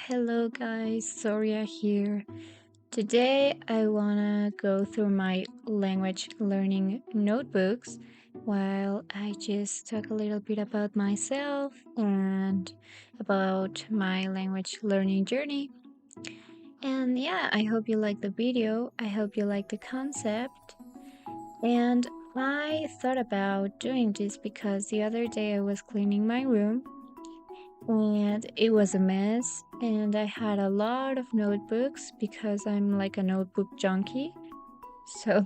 Hello guys, Zorya here. Today I wanna go through my language learning notebooks while I just talk a little bit about myself and about my language learning journey. And yeah, I hope you like the video. I hope you like the concept. And I thought about doing this because the other day I was cleaning my room and it was a mess, and I had a lot of notebooks because I'm like a notebook junkie. So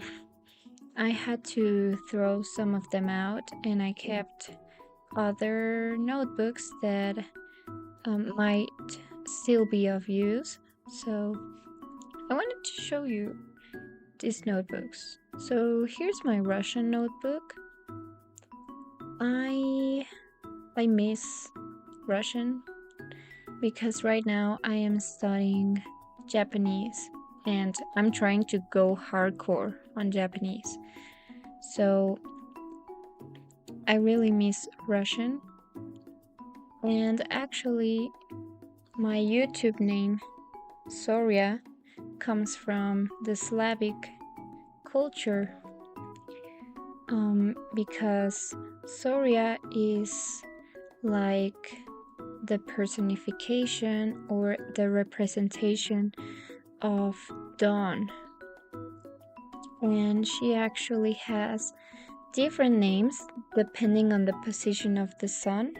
I had to throw some of them out, and I kept other notebooks that might still be of use. So I wanted to show you these notebooks. So here's my Russian notebook. I miss Russian because right now I am studying Japanese and I'm trying to go hardcore on Japanese. So I really miss Russian. And actually, my YouTube name, Zorya, comes from the Slavic culture because Zorya is like the personification or the representation of dawn. And she actually has different names depending on the position of the sun.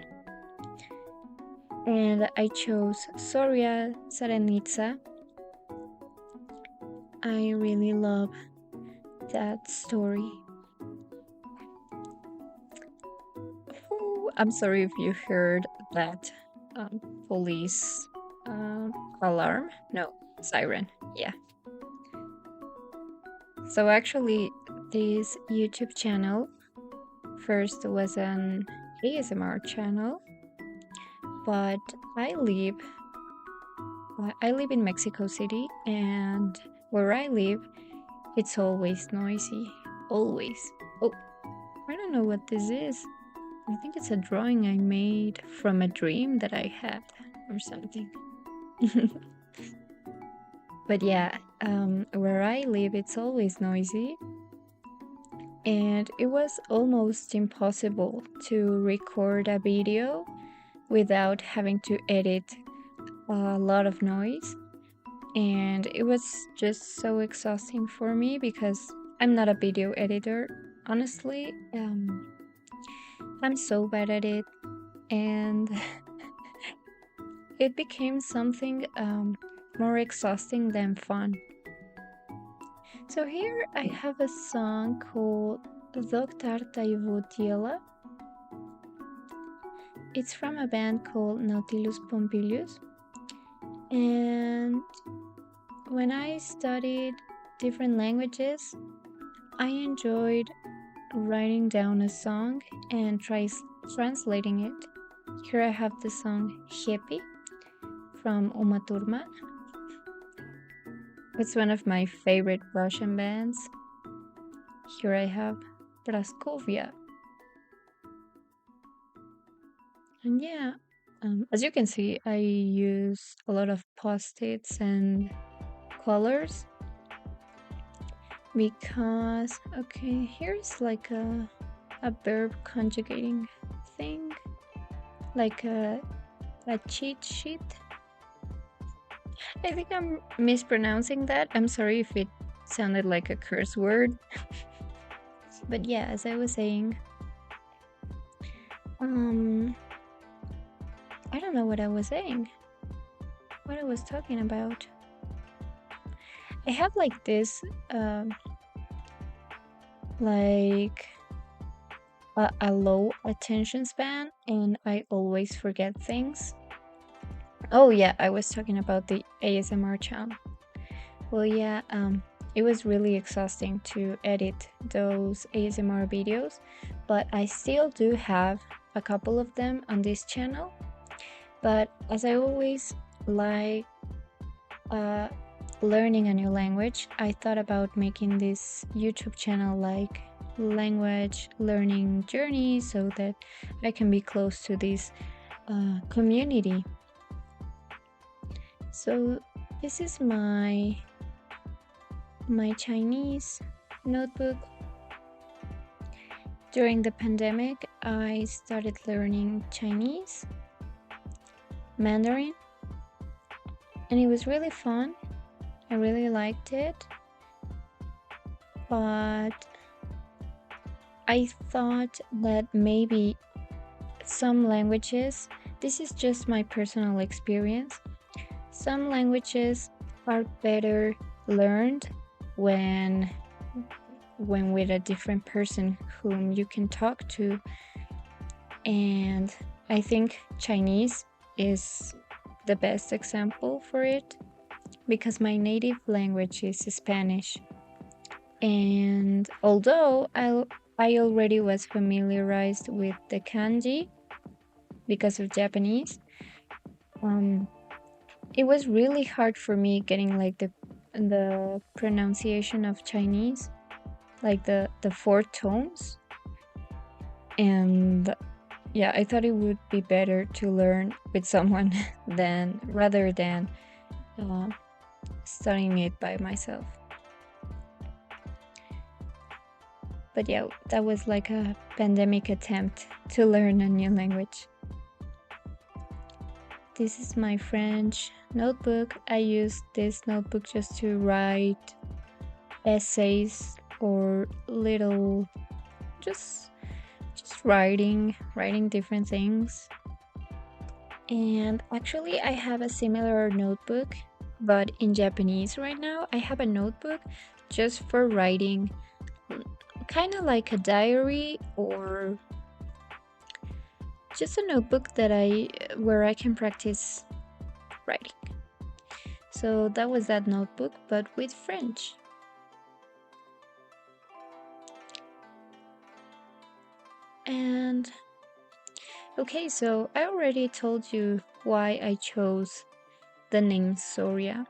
And I chose Zorya Tsarenitsa. I really love that story. Ooh, I'm sorry if you heard that police alarm. No, siren. Yeah. So actually, this YouTube channel first was an ASMR channel, but I live in Mexico City, and where I live, it's always noisy. Always. Oh, I don't know what this is. I think it's a drawing I made from a dream that I had or something. But yeah, where I live, it's always noisy, and it was almost impossible to record a video without having to edit a lot of noise. And it was just so exhausting for me because I'm not a video editor. Honestly, I'm so bad at it, and it became something more exhausting than fun. So here I have a song called Doktor Tayvutiela. It's from a band called Nautilus Pompilius. And when I studied different languages, I enjoyed writing down a song and translating it. Here I have the song Happy from Uma Thurman. It's one of my favorite Russian bands. Here I have Praskovia. And yeah, as you can see, I use a lot of post-its and colors because, okay, here's like a verb conjugating thing, like a cheat sheet. I think I'm mispronouncing that. I'm sorry if it sounded like a curse word. But yeah, as I was saying, I don't know what I was saying. What I was talking about. I have like this, like a low attention span, and I always forget things. Oh yeah, I was talking about the ASMR channel. Well, yeah, it was really exhausting to edit those ASMR videos, but I still do have a couple of them on this channel. But as I always like learning a new language, I thought about making this YouTube channel like language learning journey so that I can be close to this community. So this is my Chinese notebook. During the pandemic, I started learning Chinese, Mandarin, and it was really fun. I really liked it, but I thought that maybe some languages, this is just my personal experience, some languages are better learned when with a different person whom you can talk to. And I think Chinese is the best example for it because my native language is Spanish. And although I already was familiarized with the kanji because of Japanese, um, it was really hard for me getting like the pronunciation of Chinese, like the four tones. And yeah, I thought it would be better to learn with someone than rather than uh, studying it by myself. But yeah, that was like a pandemic attempt to learn a new language. This is my French notebook. I use this notebook just to write essays or little just writing different things. And actually I have a similar notebook but in Japanese right now. I have a notebook just for writing, kind of like a diary or just a notebook that I where I can practice writing. So that was that notebook but with French. And okay, so I already told you why I chose the name Zorya.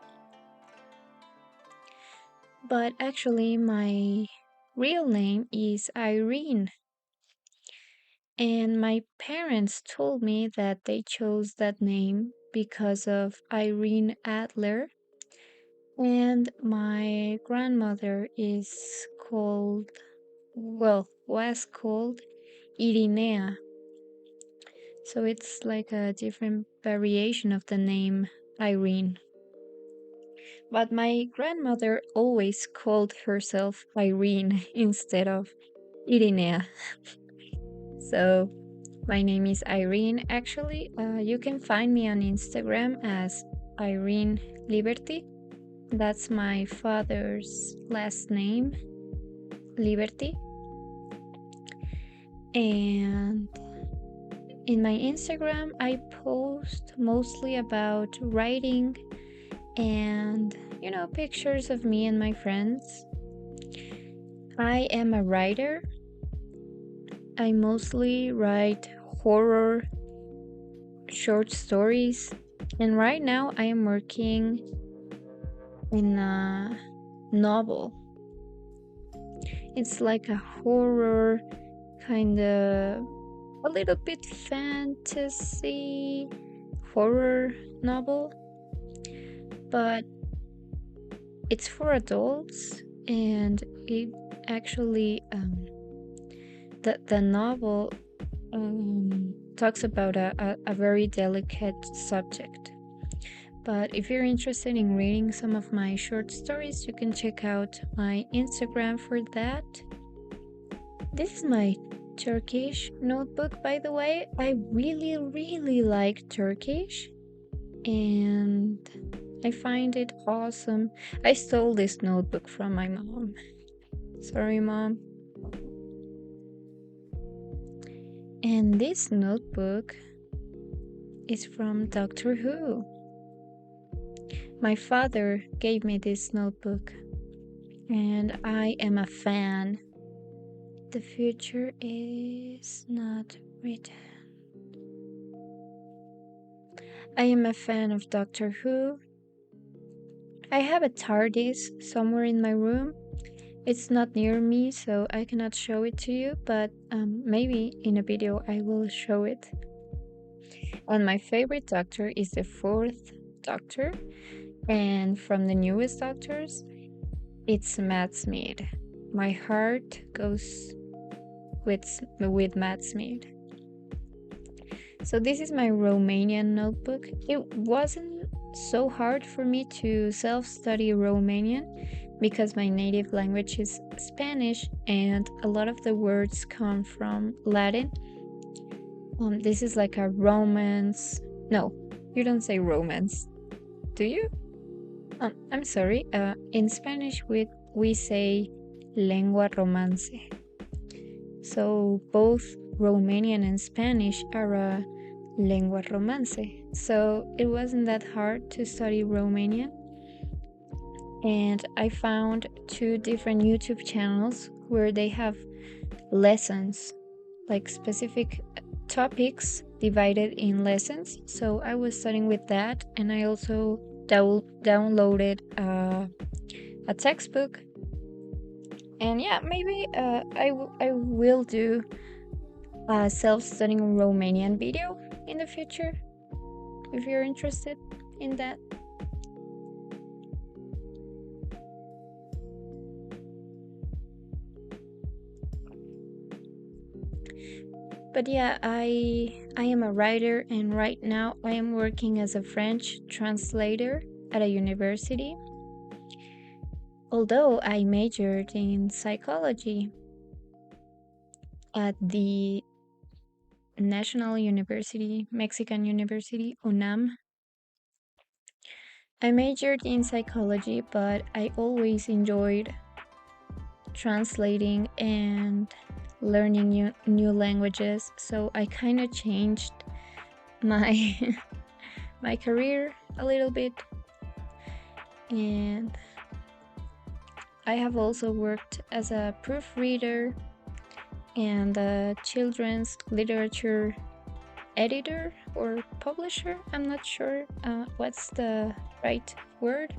But actually, my real name is Irene. And my parents told me that they chose that name because of Irene Adler. And my grandmother is called, well, was called Irinea. So it's like a different variation of the name Irene. But my grandmother always called herself Irene instead of Irinea. So my name is Irene. Actually, you can find me on Instagram as Irene Liberty. That's my father's last name, Liberty. And in my Instagram, I post mostly about writing and, pictures of me and my friends. I am a writer. I mostly write horror short stories, and right now I am working in a novel. It's like a horror, kind of a little bit fantasy horror novel, but it's for adults, and it actually the novel talks about a very delicate subject. But if you're interested in reading some of my short stories, you can check out my Instagram for that. This is my Turkish notebook, by the way. I really, really like Turkish, and I find it awesome. I stole this notebook from my mom. Sorry, Mom. And this notebook is from Doctor Who. My father gave me this notebook, and I am a fan. The future is not written. I am a fan of Doctor Who. I have a TARDIS somewhere in my room. It's not near me, so I cannot show it to you, but maybe in a video I will show it. And my favorite Doctor is the fourth doctor, and from the newest doctors, it's Matt Smith. My heart goes with Matt Smith. So this is my Romanian notebook. It wasn't so hard for me to self-study Romanian because my native language is Spanish and a lot of the words come from Latin. This is like a romance. No, you don't say romance, do you? I'm sorry. In Spanish, we say lengua romance. So both Romanian and Spanish are a lengua romance. So it wasn't that hard to study Romanian. And I found two different YouTube channels where they have lessons, like specific topics divided in lessons. So I was studying with that, and I also downloaded a textbook. And yeah, maybe I will do a self-studying Romanian video in the future if you're interested in that. But yeah, I am a writer, and right now I am working as a French translator at a university. Although I majored in psychology at the National University, Mexican University, UNAM. I majored in psychology, but I always enjoyed translating and learning new languages, so I kind of changed my my career a little bit. And I have also worked as a proofreader and a children's literature editor or publisher. I'm not sure what's the right word.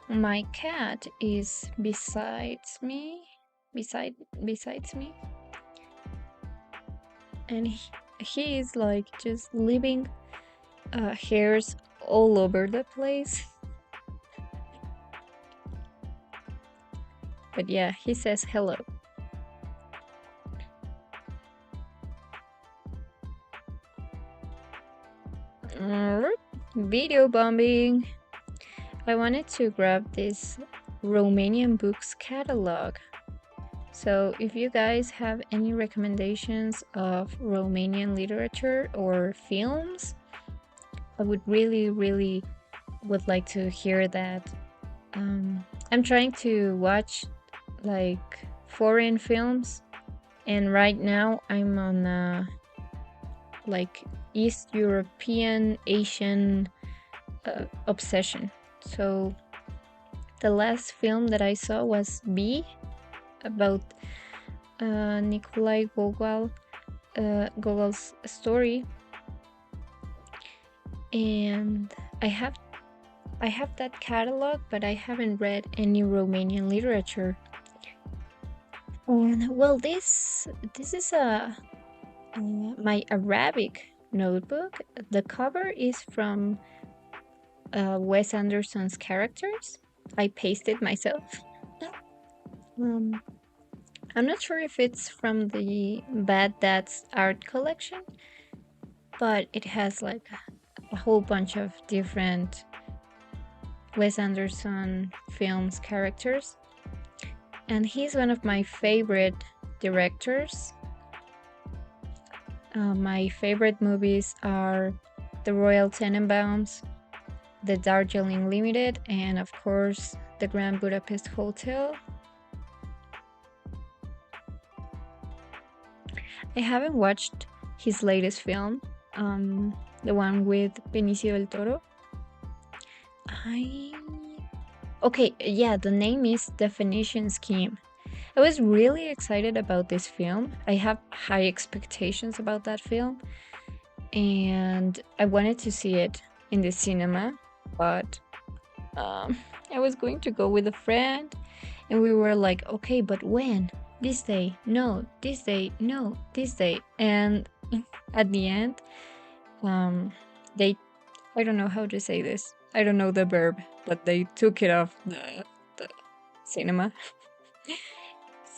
My cat is besides me, and he is like just leaving hairs all over the place. But yeah, he says hello. Video bombing. I wanted to grab this Romanian books catalog. So if you guys have any recommendations of Romanian literature or films, I would really would like to hear that. I'm trying to watch like foreign films, and right now I'm on a like East European Asian obsession. So the last film that I saw was B, about Nikolai Gogol's story, and I have that catalog, but I haven't read any Romanian literature. And well, this is my Arabic notebook. The cover is from Wes Anderson's characters. I pasted myself. I'm not sure if it's from the Bad Dad's art collection, but it has like a whole bunch of different Wes Anderson films characters. And he's one of my favorite directors. My favorite movies are The Royal Tenenbaums, The Darjeeling Limited, and of course, The Grand Budapest Hotel. I haven't watched his latest film, the one with Benicio del Toro. Okay, yeah, the name is Definition Scheme. I was really excited about this film. I have high expectations about that film, and I wanted to see it in the cinema, but I was going to go with a friend, and we were like, okay, but when? this day, no, this day, no, this day. And at the end, um, they, I don't know how to say this. I don't know the verb, but they took it off the cinema.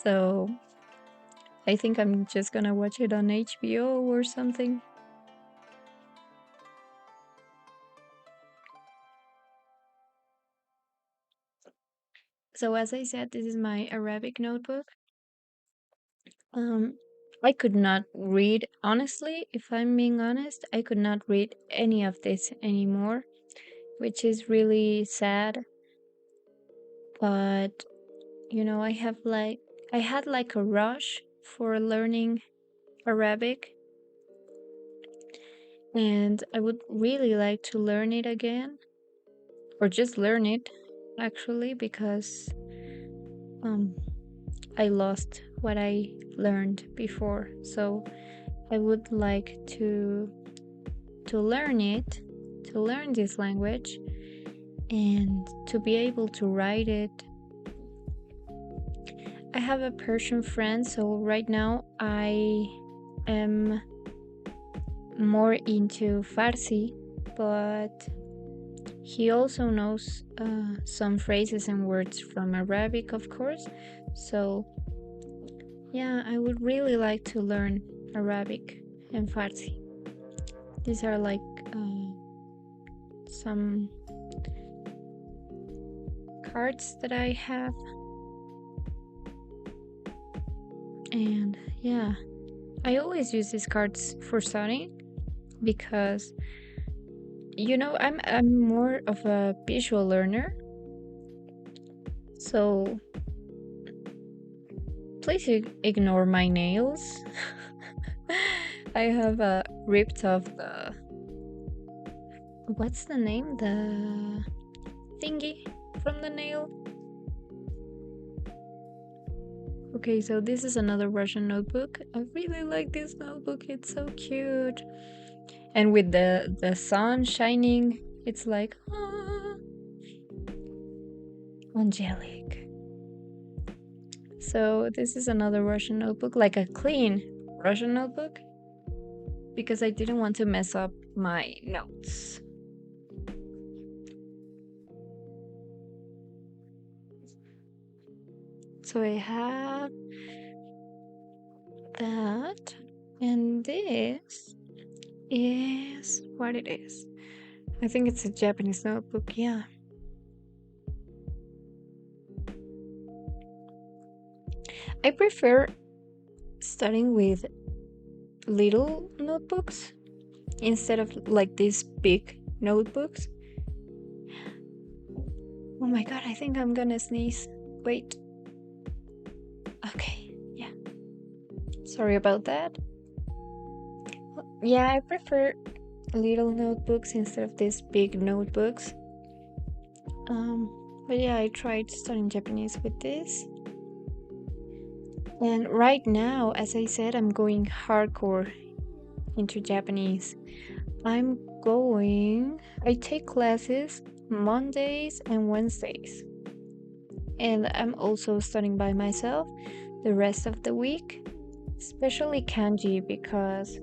So I think I'm just gonna watch it on HBO or something. So as I said, this is my Arabic notebook. Um, I could not read, honestly, if I'm being honest, I could not read any of this anymore, which is really sad. But, I had like a rush for learning Arabic, and I would really like to learn it again, or just learn it, actually, because um, I lost what I learned before. So I would like to learn it, to learn this language, and to be able to write it. I have a Persian friend, so right now I am more into Farsi, but he also knows some phrases and words from Arabic, of course. So, yeah, I would really like to learn Arabic and Farsi. These are like some cards that I have. And yeah, I always use these cards for studying because I'm more of a visual learner. So please ignore my nails. I have ripped off the, what's the name? The thingy from the nail. Okay, so this is another Russian notebook. I really like this notebook. It's so cute. And with the sun shining, it's like angelic. So this is another Russian notebook, like a clean Russian notebook, because I didn't want to mess up my notes. So I have that, and this is what it is. I think it's a Japanese notebook, yeah. I prefer studying with little notebooks instead of like these big notebooks. Oh my god, I think I'm gonna sneeze. Wait. Okay, yeah. Sorry about that. Yeah, I prefer little notebooks instead of these big notebooks. But yeah, I tried studying Japanese with this. And right now, as I said, I'm going hardcore into Japanese. I take classes Mondays and Wednesdays. And I'm also studying by myself the rest of the week, especially kanji, because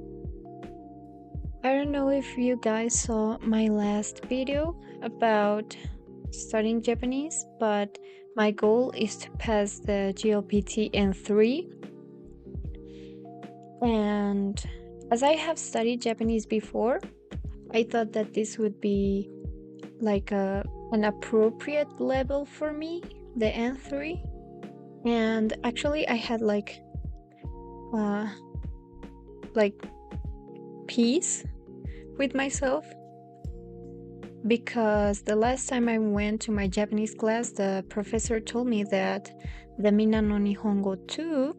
I don't know if you guys saw my last video about studying Japanese, but my goal is to pass the GLPT N3. And as I have studied Japanese before, I thought that this would be like an appropriate level for me, the N3. And actually I had uh like peace with myself, because the last time I went to my Japanese class, the professor told me that the Mina no Nihongo 2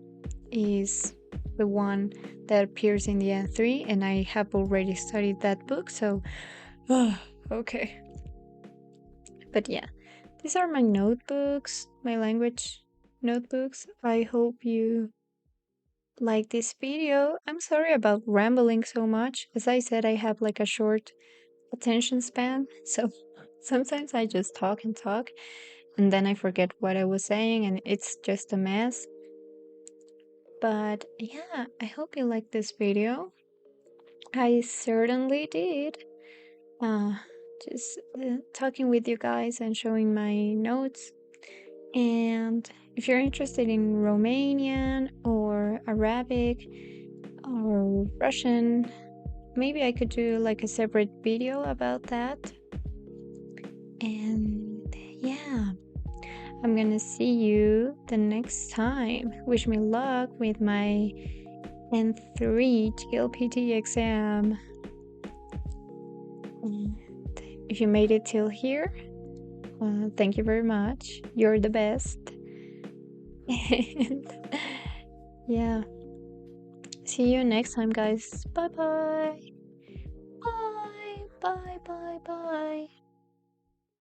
is the one that appears in the N3, and I have already studied that book, so okay. But yeah, these are my notebooks, my language notebooks. I hope you like this video. I'm sorry about rambling so much. As I said, I have like a short attention span, so sometimes I just talk and then I forget what I was saying, and it's just a mess. But yeah, I hope you liked this video. I certainly did. Uh, just talking with you guys and showing my notes. And if you're interested in Romanian or Arabic or Russian, maybe I could do like a separate video about that. And yeah, I'm gonna see you the next time. Wish me luck with my N3 TLPT exam. And if you made it till here, thank you very much. You're the best. And yeah, see you next time, guys. Bye bye. Bye bye bye bye.